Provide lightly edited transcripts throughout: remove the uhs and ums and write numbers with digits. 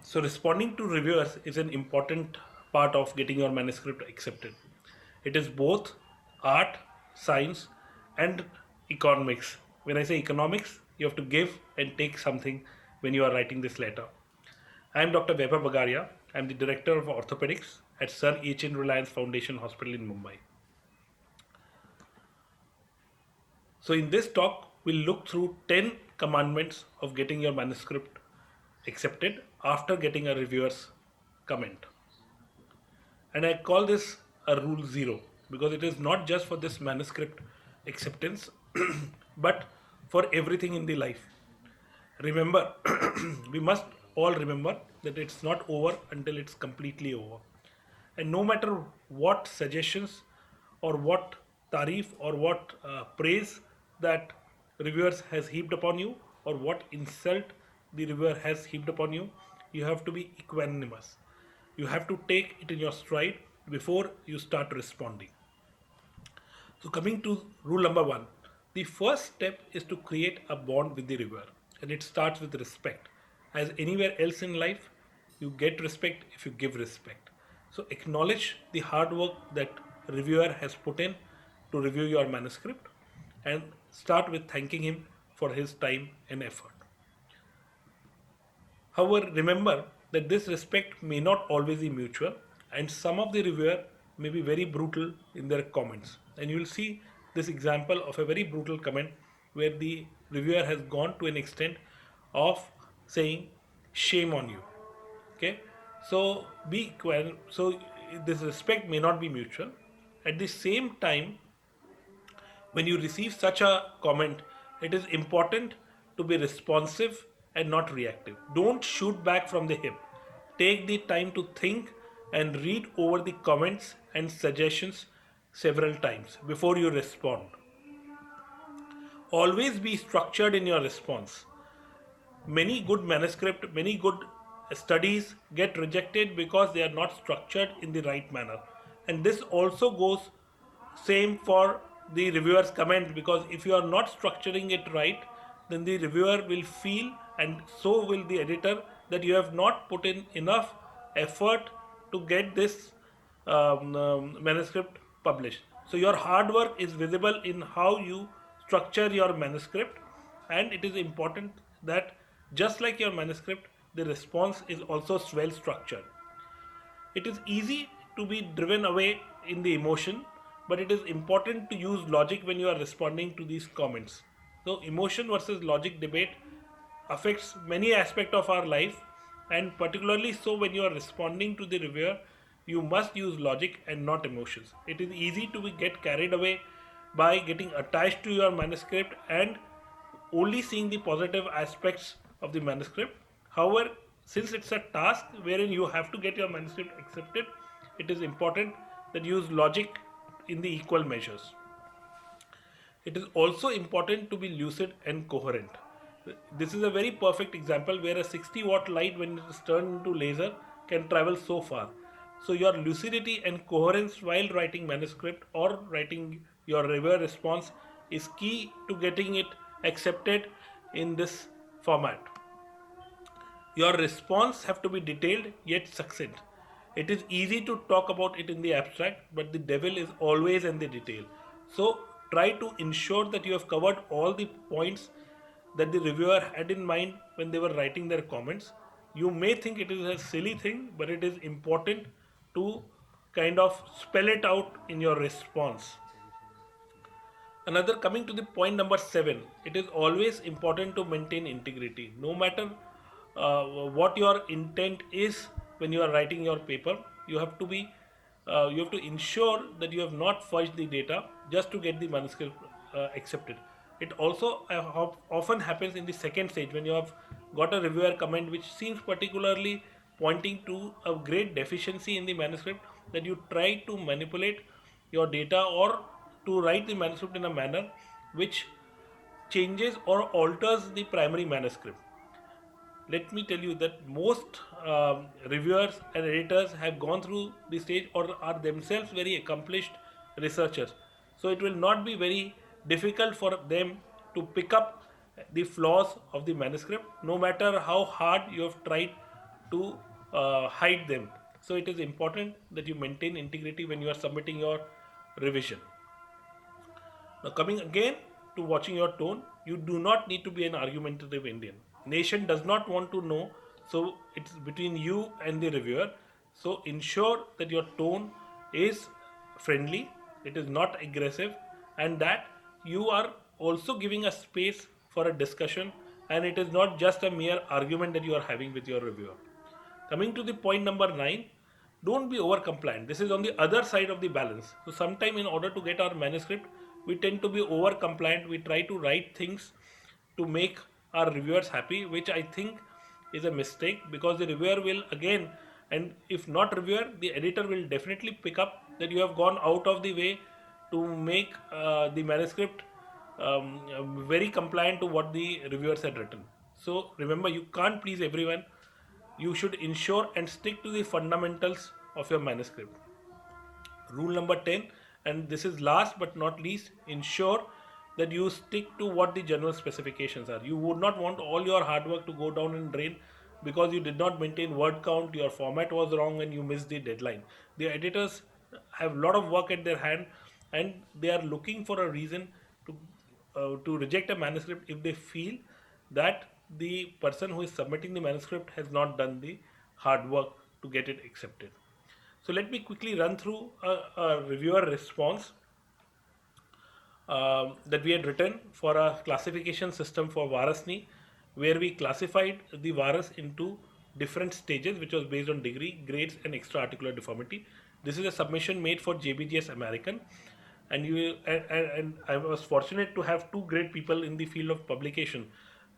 So, responding to reviewers is an important part of getting your manuscript accepted. It is both art, science, and economics. When I say economics, you have to give and take something when you are writing this letter. I am Dr. Vaibhav Bagaria. I am the Director of Orthopedics at Sir H.N. Reliance Foundation Hospital in Mumbai. So, in this talk, we'll look through 10 commandments of getting your manuscript accepted after getting a reviewer's comment. And I call this a rule zero because it is not just for this manuscript acceptance but for everything in the life. Remember, we must all remember that it's not over until it's completely over. And no matter what suggestions or what tarif or what praise that reviewers has heaped upon you or what insult the reviewer has heaped upon you, you have to be equanimous. You have to take it in your stride before you start responding. So, coming to rule number one, the first step is to create a bond with the reviewer, and it starts with respect. As anywhere else in life, you get respect if you give respect. So, acknowledge the hard work that reviewer has put in to review your manuscript and start with thanking him for his time and effort. However, remember that this respect may not always be mutual, and some of the reviewer may be very brutal in their comments. And you will see this example of a very brutal comment where the reviewer has gone to an extent of saying, "Shame on you." Okay, so so this respect may not be mutual. At the same time, when you receive such a comment, it is important to be responsive and not reactive. Don't shoot back from the hip. Take the time to think and read over the comments and suggestions several times before you respond. Always be structured in your response. Many good manuscript, many good studies get rejected because they are not structured in the right manner. And this also goes same for the reviewer's comment, because if you are not structuring it right, then the reviewer will feel, and so will the editor, that you have not put in enough effort to get this manuscript published. So your hard work is visible in how you structure your manuscript, and it is important that just like your manuscript, the response is also well structured. It is easy to be driven away in the emotion, but it is important to use logic when you are responding to these comments. So, emotion versus logic debate affects many aspects of our life, and particularly so when you are responding to the reviewer, you must use logic and not emotions. It is easy to get carried away by getting attached to your manuscript and only seeing the positive aspects of the manuscript. However, since it's a task wherein you have to get your manuscript accepted, it is important that you use logic in the equal measures. It is also important to be lucid and coherent. This is a very perfect example where a 60-watt light, when it is turned into laser, can travel so far. So your lucidity and coherence while writing manuscript or writing your reviewer response is key to getting it accepted in this format. Your response have to be detailed yet succinct. It is easy to talk about it in the abstract, but the devil is always in the detail. So try to ensure that you have covered all the points that the reviewer had in mind when they were writing their comments. You may think it is a silly thing, but it is important to kind of spell it out in your response. Another, coming to the point number 7, it is always important to maintain integrity. No matter what your intent is when you are writing your paper, you have to ensure that you have not fudged the data just to get the manuscript accepted. It also often happens in the second stage when you have got a reviewer comment which seems particularly pointing to a great deficiency in the manuscript, that you try to manipulate your data or to write the manuscript in a manner which changes or alters the primary manuscript. Let me tell you that most reviewers and editors have gone through the stage or are themselves very accomplished researchers. So it will not be very difficult for them to pick up the flaws of the manuscript, no matter how hard you have tried to hide them. So it is important that you maintain integrity when you are submitting your revision. Now, coming again to watching your tone, you do not need to be an argumentative Indian. Nation does not want to know, so it's between you and the reviewer. So ensure that your tone is friendly, it is not aggressive, and that you are also giving a space for a discussion, and it is not just a mere argument that you are having with your reviewer. Coming to the point number 9, don't be over compliant. This is on the other side of the balance. So, sometime in order to get our manuscript, we tend to be over compliant. We try to write things to make our reviewers happy, which I think is a mistake, because the reviewer will again, and if not reviewer, the editor will definitely pick up that you have gone out of the way to make the manuscript very compliant to what the reviewers had written. So remember, you can't please everyone. You should ensure and stick to the fundamentals of your manuscript. Rule number 10, and this is last but not least, ensure that you stick to what the general specifications are. You would not want all your hard work to go down in drain because you did not maintain word count, your format was wrong, and you missed the deadline. The editors have a lot of work at their hand, and they are looking for a reason to reject a manuscript if they feel that the person who is submitting the manuscript has not done the hard work to get it accepted. So let me quickly run through a reviewer response that we had written for a classification system for Varasni, where we classified the Varas into different stages, which was based on degree, grades, and extra-articular deformity. This is a submission made for JBGS American, and I was fortunate to have two great people in the field of publication,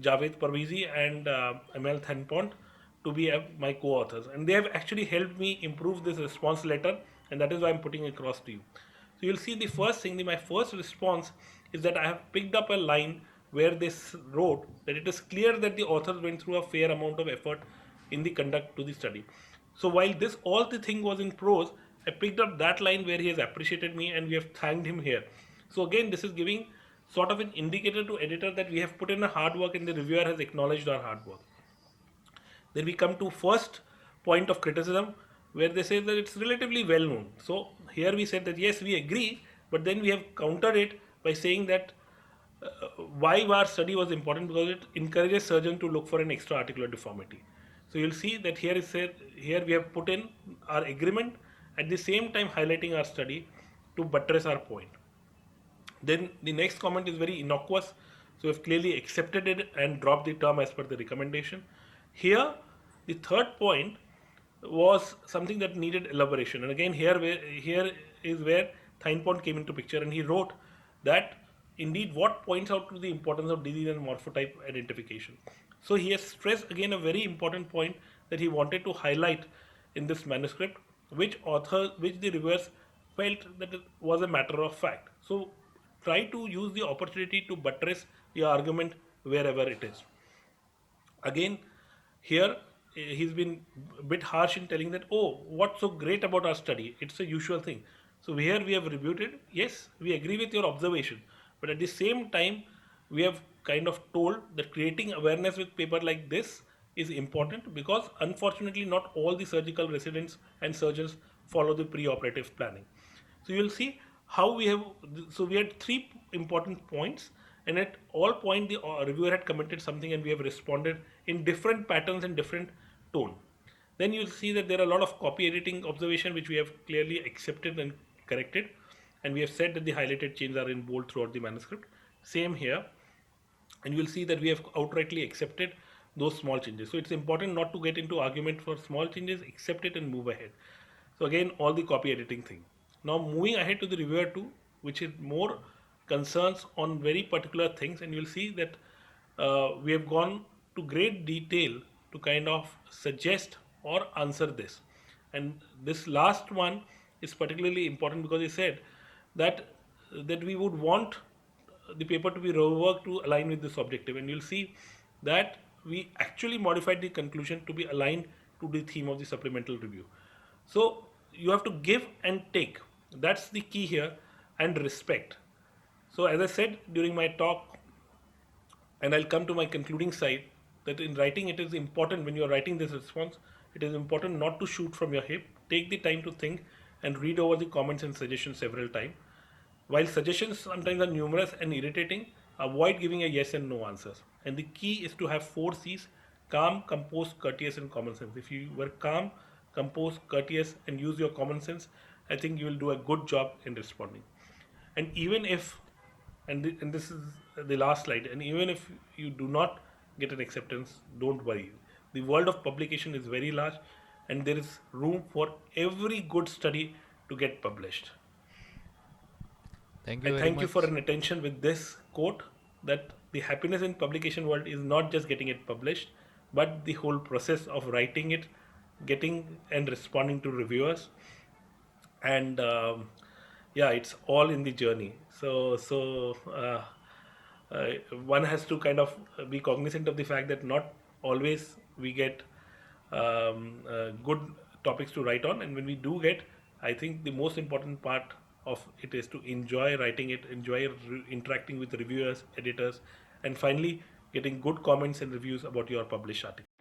Javed Parvizi and Amel Thanpont, to be my co-authors, and they have actually helped me improve this response letter, and that is why I'm putting it across to you. So you'll see the first thing, my first response is that I have picked up a line where they wrote that it is clear that the authors went through a fair amount of effort in the conduct to the study. So while this all the thing was in prose, I picked up that line where he has appreciated me and we have thanked him here. So again, this is giving sort of an indicator to editor that we have put in a hard work and the reviewer has acknowledged our hard work. Then we come to first point of criticism, where they say that it's relatively well known. So here we said that yes, we agree, but then we have countered it by saying that why our study was important, because it encourages surgeon to look for an extra articular deformity. So you'll see that here is said, here we have put in our agreement, at the same time highlighting our study to buttress our point. Then the next comment is very innocuous, so we have clearly accepted it and dropped the term as per the recommendation. Here, the third point was something that needed elaboration, and again here is where Thanpont came into picture, and he wrote that indeed what points out to the importance of disease and morphotype identification. So he has stressed again a very important point that he wanted to highlight in this manuscript, which the reviewers felt that it was a matter of fact. So try to use the opportunity to buttress your argument wherever it is. Again, here he's been a bit harsh in telling that, oh, what's so great about our study? It's a usual thing. So here we have reviewed it. Yes, we agree with your observation, but at the same time, we have kind of told that creating awareness with paper like this is important, because unfortunately not all the surgical residents and surgeons follow the pre-operative planning. So you'll see how we had 3 important points, and at all point the reviewer had commented something and we have responded in different patterns and different tone. Then you'll see that there are a lot of copy editing observation which we have clearly accepted and corrected, and we have said that the highlighted changes are in bold throughout the manuscript. Same here, and you will see that we have outrightly accepted those small changes. So it's important not to get into argument for small changes, accept it and move ahead. So again, all the copy editing thing. Now moving ahead to the reviewer 2, which is more concerns on very particular things, and you'll see that we have gone to great detail to kind of suggest or answer this. And this last one is particularly important because he said that we would want the paper to be reworked to align with this objective, and you'll see that we actually modified the conclusion to be aligned to the theme of the supplemental review. So you have to give and take. That's the key here, and respect. So as I said during my talk, and I'll come to my concluding side, that in writing it is important when you are writing this response, it is important not to shoot from your hip. Take the time to think and read over the comments and suggestions several times. While suggestions sometimes are numerous and irritating, avoid giving a yes and no answers. And the key is to have 4 C's: calm, composed, courteous, and common sense. If you were calm, composed, courteous, and use your common sense, I think you will do a good job in responding. And even if, and this is the last slide, and even if you do not get an acceptance, don't worry. The world of publication is very large, and there is room for every good study to get published. Thank I you very thank you for much. an attention with this quote, that the happiness in publication world is not just getting it published, but the whole process of writing it, getting and responding to reviewers, and yeah, it's all in the journey. Uh, one has to kind of be cognizant of the fact that not always we get good topics to write on, and when we do get, I think the most important part of it is to enjoy writing it, enjoy interacting with reviewers, editors, and finally getting good comments and reviews about your published article.